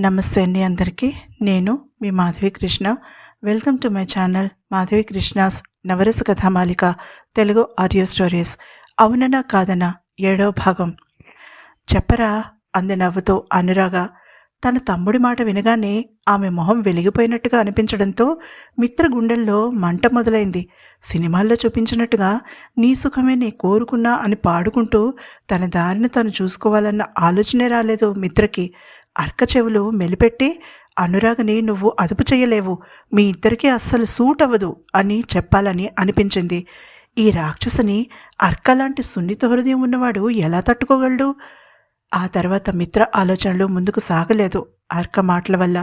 నమస్తే అండి అందరికీ. నేను మీ Madhavi Krishna. Welcome to my channel Madhavi Krishna's Navarasa Kathamalika Telugu audio stories. అవుననా కాదనా 7వ భాగం. చెప్పరా అంది నవ్వుతూ అనురాగ. తన తమ్ముడి మాట వినగానే ఆమె మొహం వెలిగిపోయినట్టుగా అనిపించడంతో మిత్ర గుండెల్లో మంట మొదలైంది. సినిమాల్లో చూపించినట్టుగా నీ సుఖమే నే కోరుకున్నా అని పాడుకుంటూ తన దారిని తను చూసుకోవాలన్న ఆలోచనే రాలేదు మిత్రకి. అర్క చెవులు మెలిపెట్టి, అనురాగని నువ్వు అదుపు చేయలేవు, మీ ఇద్దరికీ అస్సలు సూట్ అవ్వదు అని చెప్పాలని అనిపించింది. ఈ రాక్షసుని అర్క లాంటి సున్నిత హృదయం ఉన్నవాడు ఎలా తట్టుకోగలడు? ఆ తర్వాత మిత్ర ఆలోచనలు ముందుకు సాగలేదు అర్క మాటల వల్ల.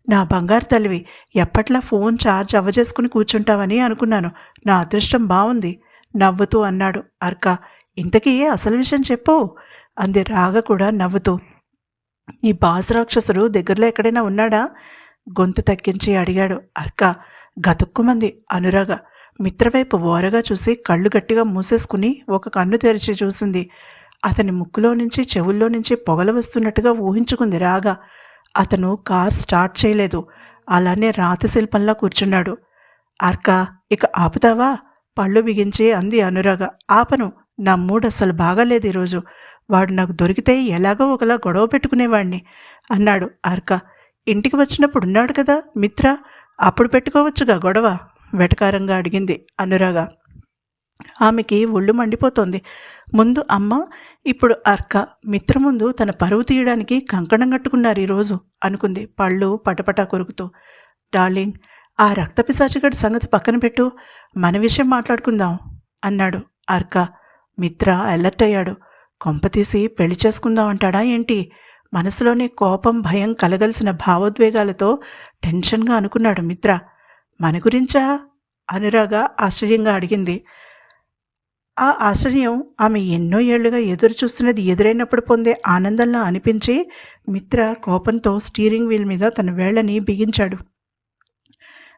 నా బంగారు తల్లివి, ఎప్పట్లా ఫోన్ ఛార్జ్ అవ్వజేసుకుని కూర్చుంటావని అనుకున్నాను. నా అదృష్టం బాగుంది నవ్వుతూ అన్నాడు అర్క. ఇంతకీ అసలు విషయం చెప్పు అంది రాగ కూడా నవ్వుతూ. ఈ బాస్ రాక్షసుడు దగ్గరలో ఎక్కడైనా ఉన్నాడా? గొంతు తగ్గించి అడిగాడు అర్క. గతుక్కుమంది అనురాగ. మిత్రవైపు ఓరగా చూసి కళ్ళు గట్టిగా మూసేసుకుని ఒక కన్ను తెరిచి చూసింది. అతని ముక్కులో నుంచి చెవుల్లో నుంచి పొగలు వస్తున్నట్టుగా ఊహించుకుంది రాగా. అతను కార్ స్టార్ట్ చేయలేదు, అలానే రాతి శిల్పంలా కూర్చున్నాడు. అర్క, ఇక ఆపుతావా? పళ్ళు బిగించి అంది అనురాగ. ఆపను, నా మూడ్ అస్సలు బాగాలేదు ఈరోజు. వాడు నాకు దొరికితే ఎలాగో ఒకలా గొడవ పెట్టుకునేవాడిని అన్నాడు అర్క. ఇంటికి వచ్చినప్పుడు ఉన్నాడు కదా మిత్ర, అప్పుడు పెట్టుకోవచ్చుగా గొడవ వెటకారంగా అడిగింది అనురాగ. ఆమెకి ఒళ్ళు మండిపోతోంది. ముందు అమ్మ, ఇప్పుడు అర్క. మిత్ర ముందు తన పరువు తీయడానికి కంకణం కట్టుకున్నారు ఈరోజు అనుకుంది పళ్ళు పటపటా కొరుకుతూ. డార్లింగ్, ఆ రక్తపిశాచిగడి సంగతి పక్కన పెట్టు, మన విషయం మాట్లాడుకుందాం అన్నాడు అర్క. మిత్ర అలర్ట్ అయ్యాడు. కొంపతీసి పెళ్లి చేసుకుందాం అంటాడా ఏంటి? మనసులోనే కోపం భయం కలగలిసిన భావోద్వేగాలతో టెన్షన్గా అనుకున్నాడు మిత్ర. మన గురించా? అనురాగ ఆశ్చర్యంగా అడిగింది. ఆ ఆశ్చర్యం ఆమె ఎన్నో ఏళ్లుగా ఎదురు చూస్తున్నది ఎదురైనప్పుడు పొందే ఆనందంలా అనిపించి మిత్ర కోపంతో స్టీరింగ్ వీల్ మీద తన వేళ్లని బిగించాడు.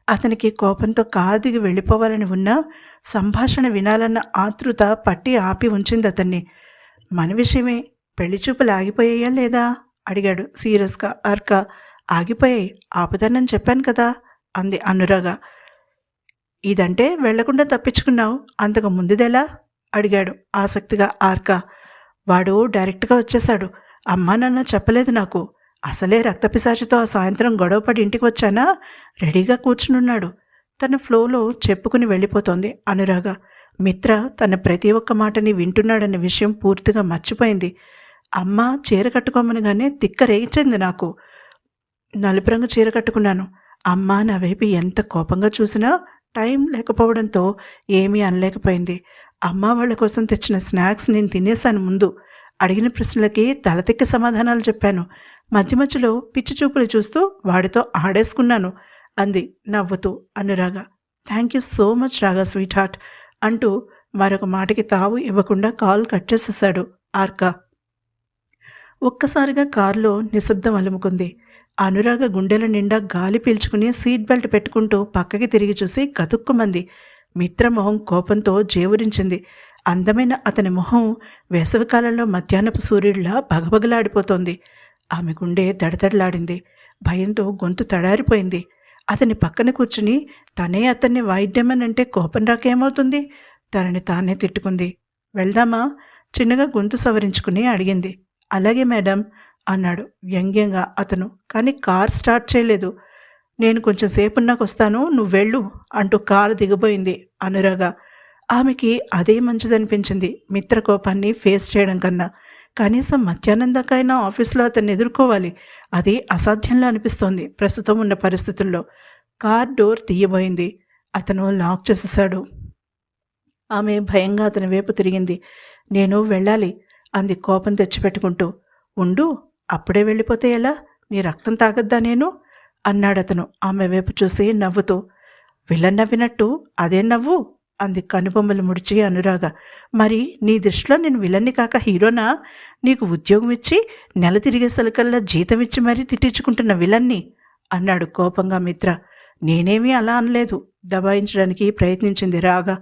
అతనికి కోపంతో కారు దిగి వెళ్ళిపోవాలని ఉన్నా సంభాషణ వినాలన్న ఆతృత పట్టి ఆపి ఉంచింది అతన్ని. మన విషయమే, పెళ్లి చూపులు ఆగిపోయాయా లేదా అడిగాడు సీరియస్గా అర్క. ఆగిపోయాయి, ఆపుతానని చెప్పాను కదా అంది అనురాగ. ఇదంటే వెళ్లకుండా తప్పించుకున్నావు, అంతకు ముందుదెలా అడిగాడు ఆసక్తిగా అర్క. వాడు డైరెక్ట్గా వచ్చేశాడు. అమ్మా నాన్న చెప్పలేదు నాకు. అసలే రక్తపిశాచితో ఆ సాయంత్రం గొడవపడి ఇంటికి వచ్చానా, రెడీగా కూర్చునున్నాడు. తన ఫ్లోలో చెప్పుకుని వెళ్ళిపోతోంది అనురాగ. మిత్ర తన ప్రతి ఒక్క మాటని వింటున్నాడన్న విషయం పూర్తిగా మర్చిపోయింది. అమ్మ చీర కట్టుకోమనగానే తిక్క రేగించింది నాకు. నలుపు రంగు చీర కట్టుకున్నాను. అమ్మ నా వైపు ఎంత కోపంగా చూసినా టైం లేకపోవడంతో ఏమీ అనలేకపోయింది. అమ్మ వాళ్ళ కోసం తెచ్చిన స్నాక్స్ నేను తినేశాను ముందు. అడిగిన ప్రశ్నలకి తలతిక్క సమాధానాలు చెప్పాను. మధ్య మధ్యలో పిచ్చి చూపులు చూస్తూ వాడితో ఆడేసుకున్నాను అంది నవ్వుతూ అనురాగ. థ్యాంక్ యూ సో మచ్ రాగా స్వీట్ హార్ట్ అంటూ మరొక మాటకి తావు ఇవ్వకుండా కాల్ కట్ చేసేశాడు ఆర్క. ఒక్కసారిగా కారులో నిశ్శబ్దం అలుముకుంది. అనురాగ గుండెల నిండా గాలి పీల్చుకుని సీట్ బెల్ట్ పెట్టుకుంటూ పక్కకి తిరిగి చూసి గతుక్కుమంది. మిత్ర మొహం కోపంతో జేవురించింది. అందమైన అతని మొహం వేసవికాలంలో మధ్యాహ్నపు సూర్యుడిలా బగబగలాడిపోతోంది. ఆమె గుండె దడదడలాడింది. భయంతో గొంతు తడారిపోయింది. అతని పక్కన కూర్చుని తనే అతన్ని వాయిద్యమనంటే కోపం రాకేమవుతుంది? తనని తానే తిట్టుకుంది. వెళ్దామా చిన్నగా గొంతు సవరించుకుని అడిగింది. అలాగే మేడం అన్నాడు వ్యంగ్యంగా అతను. కానీ కార్ స్టార్ట్ చేయలేదు. నేను కొంచెం సేపున్నాక వస్తాను, నువ్వు వెళ్ళు అంటూ కారు దిగబోయింది అనురాగ. ఆమెకి అదే మంచిదనిపించింది మిత్ర కోపాన్ని ఫేస్ చేయడం కన్నా. కనీసం మధ్యాహ్నం దాకా అయినా ఆఫీస్లో అతన్ని ఎదుర్కోవాలి. అది అసాధ్యంగా అనిపిస్తోంది ప్రస్తుతం ఉన్న పరిస్థితుల్లో. కార్ డోర్ తీయబోయింది. అతను లాక్ చేసేశాడు. ఆమె భయంగా అతని వైపు తిరిగింది. నేను వెళ్ళాలి అంది కోపం తెచ్చిపెట్టుకుంటూ. ఉండు, అప్పుడే వెళ్ళిపోతే ఎలా? నీ రక్తం తాగద్దా నేను అన్నాడతను ఆమె వైపు చూసి నవ్వుతూ. విలన్ నవ్వినట్టు అదే నవ్వు అంది కనుబొమ్మలు ముడిచి అనురాగ. మరి నీ దృష్టిలో నేను విలన్ని కాక హీరోనా? నీకు ఉద్యోగం ఇచ్చి నెల తిరిగేసరికల్లా జీతం ఇచ్చి మరీ తిట్టించుకుంటున్న విలన్ని అన్నాడు కోపంగా మిత్ర. నేనేమీ అలా అనలేదు దబాయించడానికి ప్రయత్నించింది రాగా.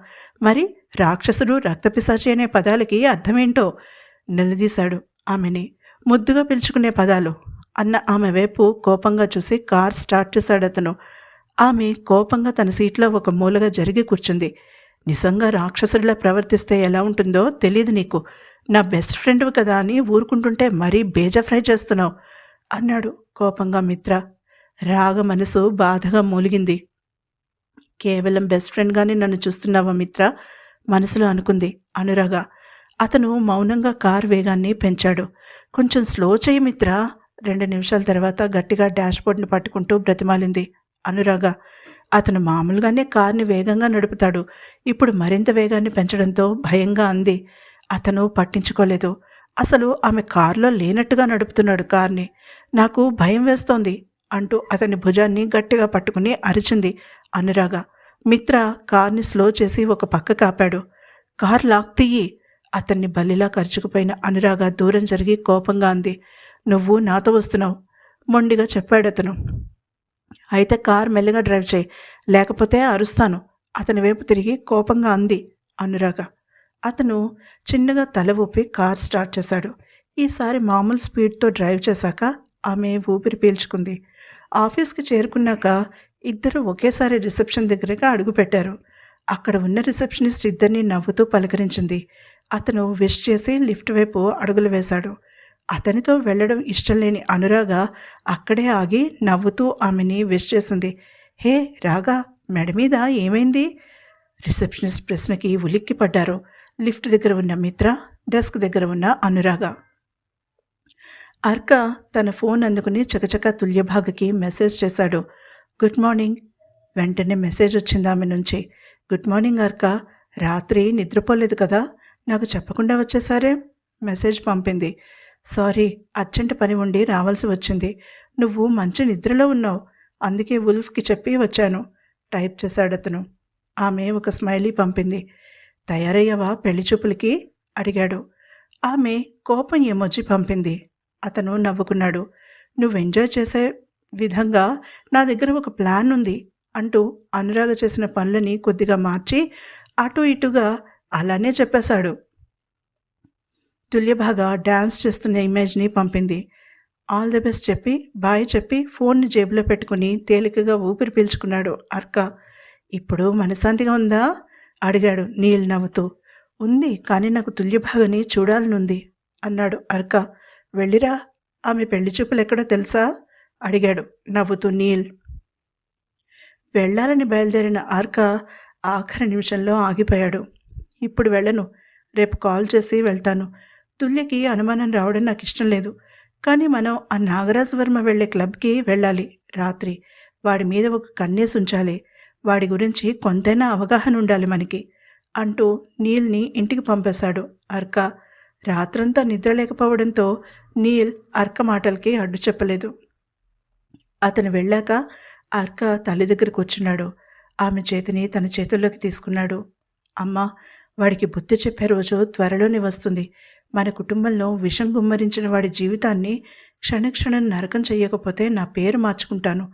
మరి రాక్షసుడు రక్తపిశాచి అనే పదాలకి అర్థమేంటో నిలదీశాడు ఆమెని. ముద్దుగా పిలుచుకునే పదాలు అన్న ఆమె వైపు కోపంగా చూసి కార్ స్టార్ట్ చేశాడతను. ఆమె కోపంగా తన సీట్లో ఒక మూలగా జరిగి కూర్చుంది. నిజంగా రాక్షసుడిలా ప్రవర్తిస్తే ఎలా ఉంటుందో తెలీదు నీకు. నా బెస్ట్ ఫ్రెండ్వి కదా అని ఊరుకుంటుంటే మరీ బేజా ఫ్రై చేస్తున్నావు అన్నాడు కోపంగా మిత్ర. రాగ మనసు బాధగా మూలిగింది. కేవలం బెస్ట్ ఫ్రెండ్గానే నన్ను చూస్తున్నావా మిత్ర మనసులో అనుకుంది అనురాగ. అతను మౌనంగా కార్ వేగాన్ని పెంచాడు. కొంచెం స్లో చేయి మిత్ర. 2 నిమిషాల తర్వాత గట్టిగా డాష్బోర్డ్ని పట్టుకుంటూ బ్రతిమాలింది అనురాగ. అతను మామూలుగానే కార్ని వేగంగా నడుపుతాడు. ఇప్పుడు మరింత వేగాన్ని పెంచడంతో భయంగా అంది. అతను పట్టించుకోలేదు. అసలు ఆమె కారులో లేనట్టుగా నడుపుతున్నాడు కార్ని. నాకు భయం వేస్తోంది అంటూ అతని భుజాన్ని గట్టిగా పట్టుకుని అరిచింది అనురాగ. మిత్ర కార్ని స్లో చేసి ఒక పక్క కాపాడు. కార్ లాక్ తీయి. అతన్ని బల్లిలా ఖర్చుకుపోయిన అనురాగ దూరం జరిగి కోపంగా అంది. నువ్వు నాతో వస్తున్నావు మొండిగా చెప్పాడతను. అయితే కార్ మెల్లగా డ్రైవ్ చేయి, లేకపోతే అరుస్తాను అతని వైపు తిరిగి కోపంగా అంది అనురాగ. అతను చిన్నగా తల ఊపి కార్ స్టార్ట్ చేశాడు. ఈసారి మామూలు స్పీడ్తో డ్రైవ్ చేశాక ఆమె ఊపిరి పీల్చుకుంది. ఆఫీస్కి చేరుకున్నాక ఇద్దరు ఒకేసారి రిసెప్షన్ దగ్గరగా అడుగుపెట్టారు. అక్కడ ఉన్న రిసెప్షనిస్ట్ ఇద్దరిని నవ్వుతూ పలకరించింది. అతను విష్ చేసి లిఫ్ట్ వైపు అడుగులు వేశాడు. అతనితో వెళ్ళడం ఇష్టం లేని అనురాగ అక్కడే ఆగి నవ్వుతూ ఆమెని విష్ చేసింది. హే రాగా, మెడ మీద ఏమైంది? రిసెప్షనిస్ట్ ప్రశ్నకి ఉలిక్కి పడ్డారు. లిఫ్ట్ దగ్గర ఉన్న మిత్ర, డెస్క్ దగ్గర ఉన్న అనురాగ. అర్క తన ఫోన్ అందుకుని చకచకా తుల్యభాగకి మెసేజ్ చేశాడు. Good morning. వెంటనే మెసేజ్ వచ్చింది ఆమె నుంచి. Good morning Arka. రాత్రి నిద్రపోలేదు కదా, నాకు చెప్పకుండా వచ్చేసారే. మెసేజ్ పంపింది. సారీ, అర్జెంట్ పని ఉండి రావాల్సి వచ్చింది. నువ్వు మంచి నిద్రలో ఉన్నావు, అందుకే వుల్ఫ్కి చెప్పి వచ్చాను టైప్ చేశాడతను. ఆమె ఒక స్మైలీ పంపింది. తయారయ్యావా పెళ్లి చూపులకి అడిగాడు. ఆమె కోపం ఎమోజీ పంపింది. అతను నవ్వుకున్నాడు. నువ్వు ఎంజాయ్ చేసే విధంగా నా దగ్గర ఒక ప్లాన్ ఉంది అంటూ అనురాగ చేసిన పనులని కొద్దిగా మార్చి అటు ఇటుగా అలానే చెప్పేశాడు. తుల్యభాగా డ్యాన్స్ చేస్తున్న ఇమేజ్ని పంపింది. ఆల్ ది బెస్ట్ చెప్పి బాయ్ చెప్పి ఫోన్ని జేబులో పెట్టుకుని తేలికగా ఊపిరి పీల్చుకున్నాడు అర్క. ఇప్పుడు మనశాంతిగా ఉందా అడిగాడు నీల్ నవ్వుతూ. ఉంది, కానీ నాకు తుల్యభాగని చూడాలనుంది అన్నాడు అర్క. వెళ్ళిరా, ఆమె పెళ్లి చూపులు ఎక్కడో తెలుసా అడిగాడు నవ్వుతూ నీల్. వెళ్ళాలని బయలుదేరిన అర్క ఆఖరి నిమిషంలో ఆగిపోయాడు. ఇప్పుడు వెళ్ళను, రేపు కాల్ చేసి వెళ్తాను. తుల్యకి అనుమానం రావడం నాకు ఇష్టం లేదు, కానీ మనం ఆ నాగరాజు వర్మ వెళ్ళే క్లబ్కి వెళ్ళాలి. రాత్రి వాడి మీద ఒక కన్నేసి ఉంచాలి. వాడి గురించి కొంతైనా అవగాహన ఉండాలి మనకి అంటూ నీల్ని ఇంటికి పంపేశాడు అర్క. రాత్రంతా నిద్ర లేకపోవడంతో నీల్ అర్క మాటలకి అడ్డు చెప్పలేదు. అతను వెళ్ళాక అర్క తల్లి దగ్గర కూర్చున్నాడు. ఆమె చేతిని తన చేతుల్లోకి తీసుకున్నాడు. అమ్మా, వాడికి బుద్ధి చెప్పే రోజు త్వరలోనే వస్తుంది. మన కుటుంబంలో విషం గుమ్మరించిన వాడి జీవితాన్ని క్షణక్షణం నరకం చెయ్యకపోతే నా పేరు మార్చుకుంటాను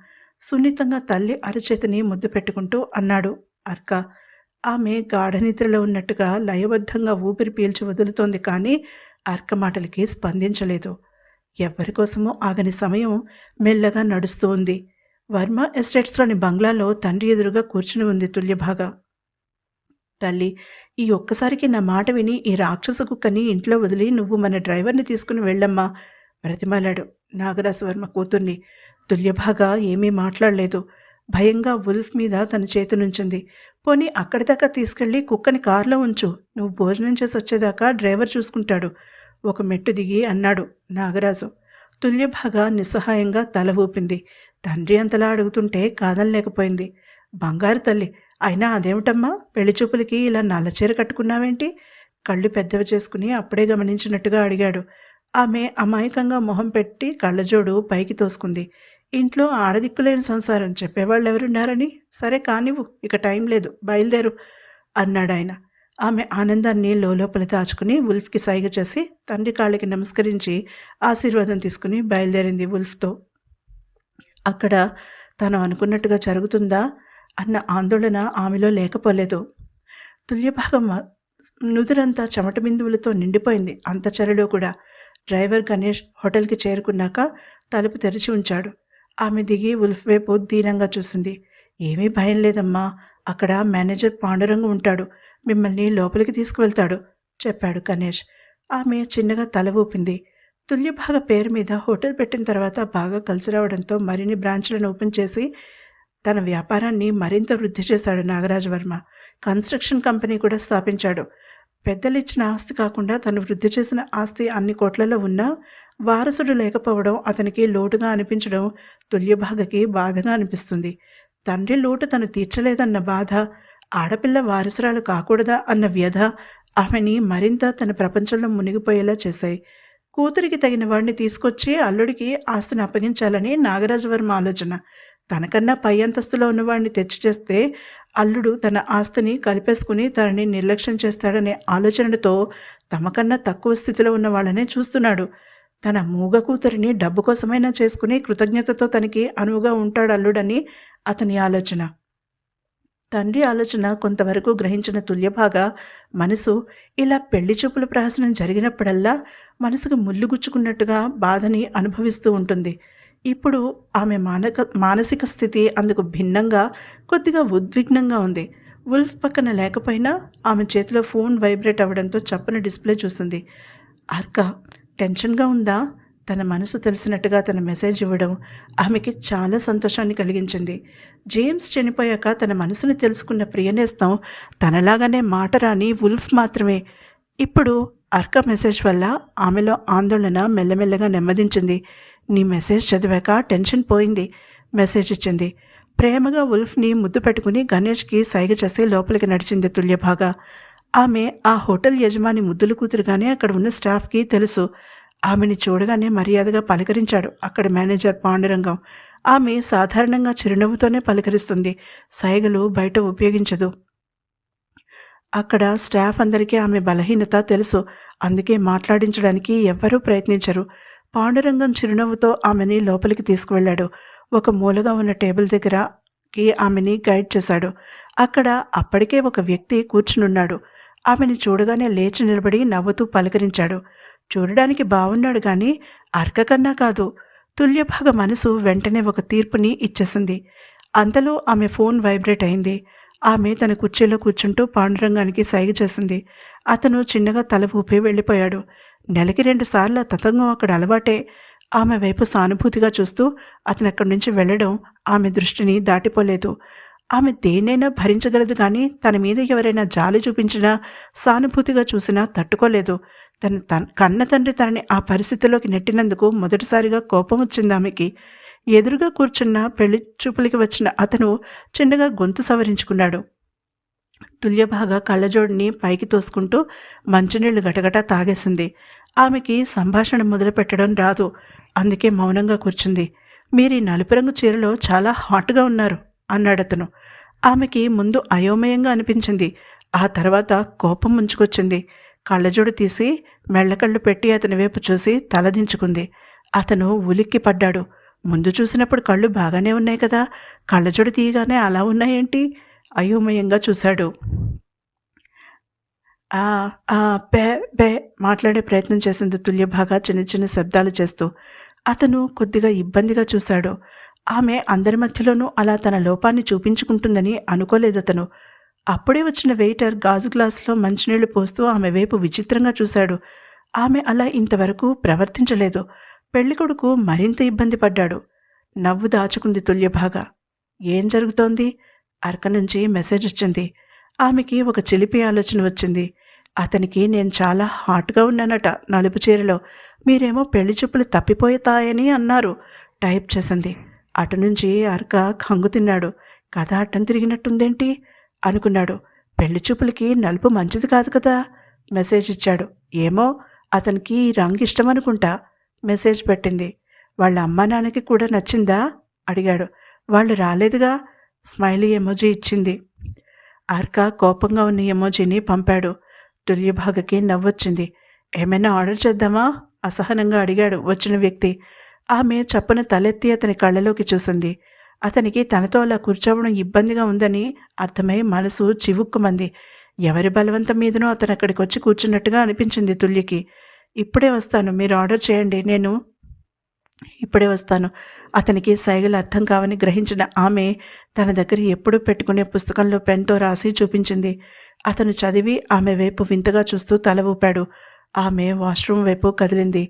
సున్నితంగా తల్లి అరచేతిని ముద్దు పెట్టుకుంటూ అన్నాడు అర్క. ఆమె గాఢనిద్రలో ఉన్నట్టుగా లయబద్ధంగా ఊపిరి పీల్చి వదులుతోంది, కానీ అర్క మాటలకి స్పందించలేదు. ఎవరికోసమో ఆగని సమయం మెల్లగా నడుస్తూ ఉంది. వర్మ ఎస్టేట్స్లోని బంగ్లాలో తండ్రి ఎదురుగా కూర్చుని ఉంది తుల్యభాగ. తల్లి, ఈ ఒక్కసారికి నా మాట విని ఈ రాక్షస కుక్కని ఇంట్లో వదిలి నువ్వు మన డ్రైవర్ని తీసుకుని వెళ్ళమ్మా బ్రతిమాలాడు నాగరాజవర్మ కూతుర్ని. తుల్యభాగ ఏమీ మాట్లాడలేదు. భయంగా వుల్ఫ్ మీద తన చేతి నుంచింది. పోనీ అక్కడి దాకా తీసుకెళ్ళి కుక్కని కారులో ఉంచు, నువ్వు భోజనం చేసి వచ్చేదాకా డ్రైవర్ చూసుకుంటాడు ఒక మెట్టు దిగి అన్నాడు నాగరాజు. తుల్యభాగ నిస్సహాయంగా తల ఊపింది. తండ్రి అంతలా అడుగుతుంటే కాదనలేకపోయింది. బంగారు తల్లి, అయినా అదేమిటమ్మా, పెళ్లిచూపులకి ఇలా నల్లచీర కట్టుకున్నావేంటి కళ్ళు పెద్దవి చేసుకుని అప్పుడే గమనించినట్టుగా అడిగాడు. ఆమె అమాయకంగా మొహం పెట్టి కళ్ళజోడు పైకి తోసుకుంది. ఇంట్లో ఆడదిక్కులేని సంసారం చెప్పేవాళ్ళు ఎవరున్నారని. సరే కానివ్వు, ఇక టైం లేదు, బయలుదేరు అన్నాడాయన. ఆమె ఆనందాన్ని లోపల దాచుకుని వుల్ఫ్కి సైగ చేసి తండ్రి కాళ్ళకి నమస్కరించి ఆశీర్వాదం తీసుకుని బయలుదేరింది వుల్ఫ్తో. అక్కడ తను అనుకున్నట్టుగా జరుగుతుందా అన్న ఆందోళన ఆమెలో లేకపోలేదు. తుల్యభాగం నుదురంతా చెమట బిందువులతో నిండిపోయింది. అంత చలిలో కూడా డ్రైవర్ గణేష్ హోటల్కి చేరుకున్నాక తలుపు తెరిచి ఉంచాడు. ఆమె దిగి ఉల్ఫ్ వైపు దీనంగా చూసింది. ఏమీ భయం లేదమ్మా, అక్కడ మేనేజర్ పాండురంగ ఉంటాడు, మిమ్మల్ని లోపలికి తీసుకువెళ్తాడు చెప్పాడు గణేష్. ఆమె చిన్నగా తల ఊపింది. తుల్యభాగ పేరు మీద హోటల్ పెట్టిన తర్వాత బాగా కలిసి రావడంతో మరిన్ని బ్రాంచ్లను ఓపెన్ చేసి తన వ్యాపారాన్ని మరింత వృద్ధి చేశాడు నాగరాజవర్మ. కన్స్ట్రక్షన్ కంపెనీ కూడా స్థాపించాడు. పెద్దలు ఇచ్చిన ఆస్తి కాకుండా తను వృద్ధి చేసిన ఆస్తి అన్ని కోట్లలో ఉన్నా వారసుడు లేకపోవడం అతనికి లోటుగా అనిపించడం తుల్యభాగకి బాధగా అనిపిస్తుంది. తండ్రి లోటు తను తీర్చలేదన్న బాధ, ఆడపిల్ల వారసురాలు కాకూడదా అన్న వ్యధ ఆమెని మరింత తన ప్రపంచంలో మునిగిపోయేలా చేశాయి. కూతురికి తగిన వాడిని తీసుకొచ్చి అల్లుడికి ఆస్తిని అప్పగించాలని నాగరాజవర్మ ఆలోచన. తనకన్నా పై అంతస్తులో ఉన్నవాడిని తెచ్చి చేస్తే అల్లుడు తన ఆస్తిని కలిపేసుకుని తనని నిర్లక్ష్యం చేస్తాడనే ఆలోచనతో తమకన్నా తక్కువ స్థితిలో ఉన్న వాళ్ళనే చూస్తున్నాడు. తన మూగ కూతురిని డబ్బు కోసమైనా చేసుకుని కృతజ్ఞతతో తనకి అనువుగా ఉంటాడు అల్లుడని అతని ఆలోచన. తండ్రి ఆలోచన కొంతవరకు గ్రహించిన తుల్యభాగ మనసు ఇలా పెళ్లి చూపుల ప్రహసనం జరిగినప్పుడల్లా మనసుకు ముళ్ళు గుచ్చుకున్నట్టుగా బాధని అనుభవిస్తూ ఉంటుంది. ఇప్పుడు ఆమె మానసిక స్థితి అందుకు భిన్నంగా కొద్దిగా ఉద్విగ్నంగా ఉంది. ఉల్ఫ్ పక్కన లేకపోయినా ఆమె చేతిలో ఫోన్ వైబ్రేట్ అవ్వడంతో చప్పున డిస్ప్లే చూసింది. అర్క టెన్షన్గా ఉందా? తన మనసు తెలిసినట్టుగా తన మెసేజ్ ఇవ్వడం ఆమెకి చాలా సంతోషాన్ని కలిగించింది. జేమ్స్ చనిపోయాక తన మనసుని తెలుసుకున్న ప్రియనేస్తం తనలాగానే మాట రాని ఉల్ఫ్ మాత్రమే. ఇప్పుడు అర్క మెసేజ్ వల్ల ఆమెలో ఆందోళన మెల్లమెల్లగా నెమ్మదించింది. నీ మెసేజ్ చదివాక టెన్షన్ పోయింది మెసేజ్ ఇచ్చింది. ప్రేమగా ఉల్ఫ్ని ముద్దు పెట్టుకుని గణేష్కి సైగ చేసి లోపలికి నడిచింది తుల్యభాగ. ఆమె ఆ హోటల్ యజమాని ముద్దులు కూతురుగానే అక్కడ ఉన్న స్టాఫ్కి తెలుసు. ఆమెని చూడగానే మర్యాదగా పలకరించాడు అక్కడ మేనేజర్ పాండురంగం. ఆమె సాధారణంగా చిరునవ్వుతోనే పలకరిస్తుంది, సైగలు బయట ఉపయోగించదు. అక్కడ స్టాఫ్ అందరికీ ఆమె బలహీనత తెలుసు, అందుకే మాట్లాడించడానికి ఎవ్వరూ ప్రయత్నించరు. పాండురంగం చిరునవ్వుతో ఆమెని లోపలికి తీసుకువెళ్ళాడు. ఒక మూలగా ఉన్న టేబుల్ దగ్గరకి ఆమెని గైడ్ చేశాడు. అక్కడ అప్పటికే ఒక వ్యక్తి కూర్చునున్నాడు. ఆమెని చూడగానే లేచి నిలబడి నవ్వుతూ పలకరించాడు. చూడడానికి బాగున్నాడు కానీ అర్క కన్నా కాదు. తుల్యభాగ మనసు వెంటనే ఒక తీర్పుని ఇచ్చేసింది. అంతలో ఆమె ఫోన్ వైబ్రేట్ అయింది. ఆమె తన కుర్చీలో కూర్చుంటూ పాండురంగానికి సైగ చేసింది. అతను చిన్నగా తల ఊపి వెళ్ళిపోయాడు. నెలకి 2 సార్లు తతంగం అక్కడ అలవాటే. ఆమె వైపు సానుభూతిగా చూస్తూ అతను అక్కడి నుంచి వెళ్ళడం ఆమె దృష్టిని దాటిపోలేదు. ఆమె దేన్నైనా భరించగలదు కానీ తన మీద ఎవరైనా జాలి చూపించినా సానుభూతిగా చూసినా తట్టుకోలేదు. తన కన్న తండ్రి తనని ఆ పరిస్థితిలోకి నెట్టినందుకు మొదటిసారిగా కోపం వచ్చింది ఆమెకి. ఎదురుగా కూర్చున్న పెళ్లి చూపులకి వచ్చిన అతను చిన్నగా గొంతు సవరించుకున్నాడు. తుల్యభాగ కళ్ళజోడిని పైకి తోసుకుంటూ మంచినీళ్లు గటగటా తాగేసింది. ఆమెకి సంభాషణ మొదలుపెట్టడం రాదు, అందుకే మౌనంగా కూర్చుంది. మీరు ఈ నలుపు రంగు చీరలో చాలా హాట్గా ఉన్నారు అన్నాడతను. ఆమెకి ముందు అయోమయంగా అనిపించింది, ఆ తర్వాత కోపం ముంచుకొచ్చింది. కళ్ళజోడు తీసి మెళ్ళకళ్ళు పెట్టి అతని వైపు చూసి తలదించుకుంది. అతను ఉలిక్కి పడ్డాడు. ముందు చూసినప్పుడు కళ్ళు బాగానే ఉన్నాయి కదా, కళ్ళజోడు తీయగానే అలా ఉన్నాయేంటి? అయోమయంగా చూశాడు. పే పే మాట్లాడే ప్రయత్నం చేసింది తుల్యభాగ చిన్న చిన్న శబ్దాలు చేస్తూ. అతను కొద్దిగా ఇబ్బందిగా చూశాడు. ఆమె అందరి మధ్యలోనూ అలా తన లోపాన్ని చూపించుకుంటుందని అనుకోలేదతను. అప్పుడే వచ్చిన వెయిటర్ గాజు గ్లాసులో మంచినీళ్లు పోస్తూ ఆమె వైపు విచిత్రంగా చూశాడు. ఆమె అలా ఇంతవరకు ప్రవర్తించలేదు. పెళ్ళికొడుకు మరింత ఇబ్బంది పడ్డాడు. నవ్వు దాచుకుంది తుల్యభాగ. ఏం జరుగుతోంది? అర్క నుంచి మెసేజ్ వచ్చింది. ఆమెకి ఒక చిలిపి ఆలోచన వచ్చింది. అతనికి నేను చాలా హాట్గా ఉన్నానట నలుపు చీరలో, మీరేమో పెళ్లి చూపులు తప్పిపోతాయని అన్నారు టైప్ చేసింది. అటు నుంచి అర్క కంగు తిన్నాడు. కథ అడ్డం తిరిగినట్టుందేంటి అనుకున్నాడు. పెళ్లి చూపులకి నలుపు మంచిది కాదు కదా. మెసేజ్ ఇచ్చాడు. ఏమో అతనికి ఈ రంగు ఇష్టమనుకుంటా. మెసేజ్ పెట్టింది. వాళ్ళ అమ్మా నాన్నకి కూడా నచ్చిందా అడిగాడు. వాళ్ళు రాలేదుగా. స్మైలీ ఎమోజీ ఇచ్చింది. అర్క కోపంగా ఉన్న ఎమోజీని పంపాడు. తుల్యభాగకి నవ్వొచ్చింది. ఏమైనా ఆర్డర్ చేద్దామా అసహనంగా అడిగాడు వచ్చిన వ్యక్తి. ఆమె చప్పున తలెత్తి అతని కళ్ళలోకి చూసింది. అతనికి తనతో అలా కూర్చోవడం ఇబ్బందిగా ఉందని అర్థమై మనసు చివుక్కుమంది. ఎవరి బలవంతం మీదనో అతను అక్కడికి వచ్చి కూర్చున్నట్టుగా అనిపించింది తుల్యకి. ఇప్పుడే వస్తాను, మీరు ఆర్డర్ చేయండి, నేను ఇప్పుడే వస్తాను. అతనికి సైగలు అర్థం కావని గ్రహించిన ఆమె తన దగ్గర ఎప్పుడూ పెట్టుకునే పుస్తకంలో పెన్తో రాసి చూపించింది. అతను చదివి ఆమె వైపు వింతగా చూస్తూ తల ఊపాడు. ఆమె వాష్రూమ్ వైపు కదిలింది.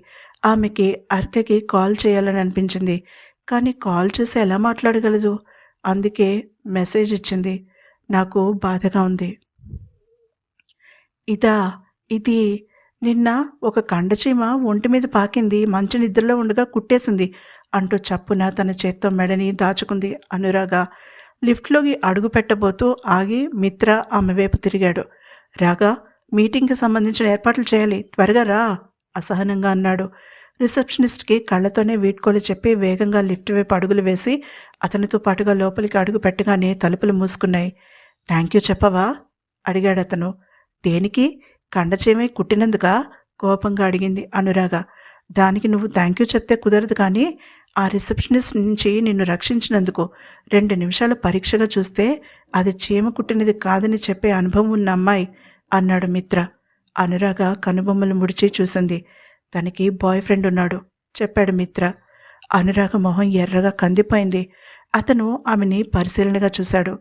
ఆమెకి అర్కకి కాల్ చేయాలని అనిపించింది, కానీ కాల్ చేసి ఎలా మాట్లాడగలదు? అందుకే మెసేజ్ ఇచ్చింది. నాకు బాధగా ఉంది. ఇది నిన్న ఒక కండచీమ ఒంటి మీద పాకింది, మంచి నిద్రలో ఉండగా కుట్టేసింది అంటూ చప్పున తన చేత్తో మెడని దాచుకుంది అనురాగ. లిఫ్ట్లోకి అడుగు పెట్టబోతూ ఆగి మిత్ర ఆమె వైపు తిరిగాడు. రాగా, మీటింగ్కి సంబంధించిన ఏర్పాట్లు చేయాలి, త్వరగా రా అసహనంగా అన్నాడు. రిసెప్షనిస్ట్కి కళ్ళతోనే వీడ్కోలు చెప్పి వేగంగా లిఫ్ట్ వైపు అడుగులు వేసి అతనితో పాటుగా లోపలికి అడుగు పెట్టగానే తలుపులు మూసుకున్నాయి. థ్యాంక్ యూ చెప్పవా అడిగాడు అతను. దేనికి? కండచేమే కుట్టినందుకా? కోపంగా అడిగింది అనురాగ. దానికి నువ్వు థ్యాంక్ యూ చెప్తే కుదరదు, కానీ ఆ రిసెప్షనిస్ట్ నుంచి నిన్ను రక్షించినందుకు 2 నిమిషాలు పరీక్షగా చూస్తే అది చీమ కుట్టినది కాదని చెప్పే అనుభవం ఉన్న అమ్మాయి అన్నాడు మిత్ర. అనురాగ కనుబొమ్మలు ముడిచి చూసింది. తనకి బాయ్ ఫ్రెండ్ ఉన్నాడు చెప్పాడు మిత్ర. అనురాగ మొహం ఎర్రగా కందిపోయింది. అతను ఆమెని పరిశీలనగా చూశాడు.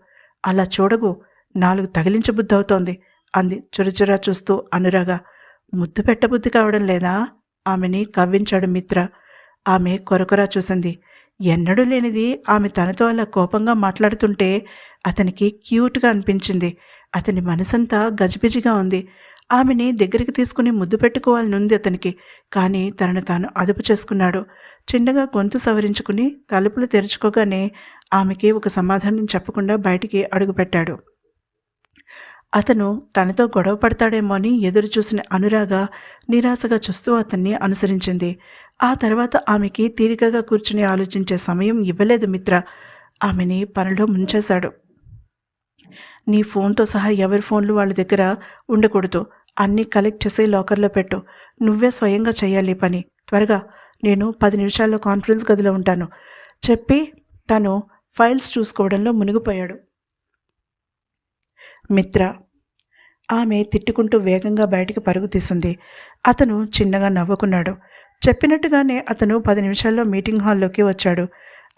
అలా చూడగు, 4 తగిలించబుద్ధవుతోంది అంది చురచురా చూస్తూ అనురాగ. ముద్దు పెట్టబుద్ధి కావడం లేదా? ఆమెని కవ్వించాడు మిత్ర. ఆమె కొరకొరా చూసింది. ఎన్నడూ లేనిది ఆమె తనతో అలా కోపంగా మాట్లాడుతుంటే అతనికి క్యూట్గా అనిపించింది. అతని మనసంతా గజిబిజిగా ఉంది. ఆమెని దగ్గరికి తీసుకుని ముద్దు పెట్టుకోవాలనుంది అతనికి, కానీ తనను తాను అదుపు చేసుకున్నాడు. చిన్నగా గొంతు సవరించుకుని తలుపులు తెరుచుకోగానే ఆమెకి ఒక సమాధానం చెప్పకుండా బయటికి అడుగుపెట్టాడు. అతను తనతో గొడవ పడతాడేమో అని ఎదురు చూసిన అనురాగ నిరాశగా చూస్తూ అతన్ని అనుసరించింది. ఆ తర్వాత ఆమెకి తీరికగా కూర్చుని ఆలోచించే సమయం ఇవ్వలేదు మిత్ర. ఆమెని పనిలో ముంచేశాడు. నీ ఫోన్తో సహా ఎవరి ఫోన్లు వాళ్ళ దగ్గర ఉండకూడదు, అన్నీ కలెక్ట్ చేసి లాకర్లో పెట్టు, నువ్వే స్వయంగా చేయాలి పని, త్వరగా, నేను 10 నిమిషాల్లో కాన్ఫరెన్స్ గదిలో ఉంటాను చెప్పి తను ఫైల్స్ చూసుకోవడంలో మునిగిపోయాడు. మిత్ర. ఆమె తిట్టుకుంటూ వేగంగా బయటికి పరుగు తీసింది. అతను చిన్నగా నవ్వుకున్నాడు. చెప్పినట్టుగానే అతను 10 నిమిషాల్లో మీటింగ్ హాల్లోకి వచ్చాడు.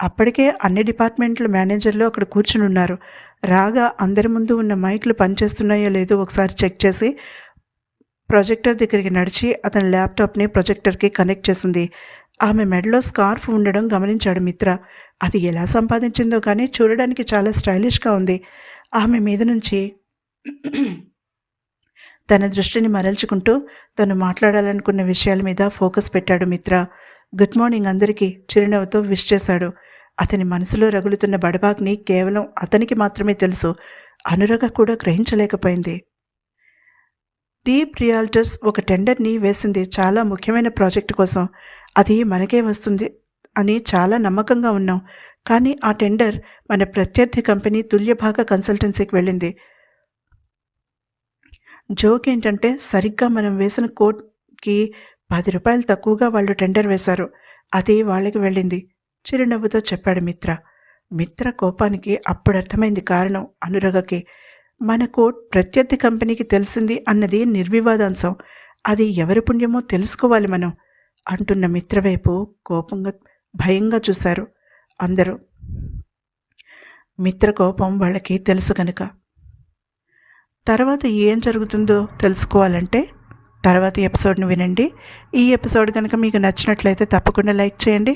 అప్పటికే అన్ని డిపార్ట్మెంట్ల మేనేజర్లు అక్కడ కూర్చుని ఉన్నారు. రాగా అందరి ముందు ఉన్న మైక్లు పనిచేస్తున్నాయో లేదో ఒకసారి చెక్ చేసి ప్రొజెక్టర్ దగ్గరికి నడిచి అతని ల్యాప్టాప్ని ప్రొజెక్టర్కి కనెక్ట్ చేసింది. ఆమె మెడలో స్కార్ఫ్ ఉండడం గమనించాడు మిత్ర. అది ఎలా సంపాదించిందో కానీ చూడడానికి చాలా స్టైలిష్గా ఉంది. ఆమె మీద నుంచి తన దృష్టిని మరల్చుకుంటూ తను మాట్లాడాలనుకున్న విషయాల మీద ఫోకస్ పెట్టాడు మిత్ర. గుడ్ మార్నింగ్ అందరికీ చిరునవ్వుతో విష్ చేశాడు. అతని మనసులో రగులుతున్న బడబాగ్ని కేవలం అతనికి మాత్రమే తెలుసు. అనురాగ కూడా గ్రహించలేకపోయింది. దీప్ రియాల్టర్స్ ఒక టెండర్ని వేసింది చాలా ముఖ్యమైన ప్రాజెక్టు కోసం. అది మనకే వస్తుంది అని చాలా నమ్మకంగా ఉన్నాం. కానీ ఆ టెండర్ మన ప్రత్యర్థి కంపెనీ తుల్యభాగ కన్సల్టెన్సీకి వెళ్ళింది. జోక్ ఏంటంటే సరిగ్గా మనం వేసిన కోట్కి 10 రూపాయలు తక్కువగా వాళ్ళు టెండర్ వేశారు. అది వాళ్ళకి వెళ్ళింది చిరునవ్వుతో చెప్పాడు మిత్ర. మిత్ర కోపానికి అప్పుడు అర్థమైంది కారణం అనురాగకి. మన కోట్ ప్రత్యర్థి కంపెనీకి తెలిసింది అన్నది నిర్వివాదాంశం. అది ఎవరి పుణ్యమో తెలుసుకోవాలి మనం అంటున్న మిత్ర వైపు కోపంగా భయంగా చూశారు అందరూ. మిత్ర కోపం వాళ్ళకి తెలుసు కనుక. తర్వాత ఏం జరుగుతుందో తెలుసుకోవాలంటే తర్వాత ఎపిసోడ్ను వినండి. ఈ ఎపిసోడ్ కనుక మీకు నచ్చినట్లయితే తప్పకుండా లైక్ చేయండి.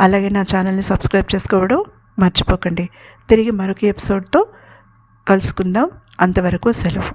అలాగే నా ఛానల్ని సబ్స్క్రైబ్ చేసుకోవడం మర్చిపోకండి. తిరిగి మరొక ఎపిసోడ్తో కలుసుకుందాం. అంతవరకు సెలవు.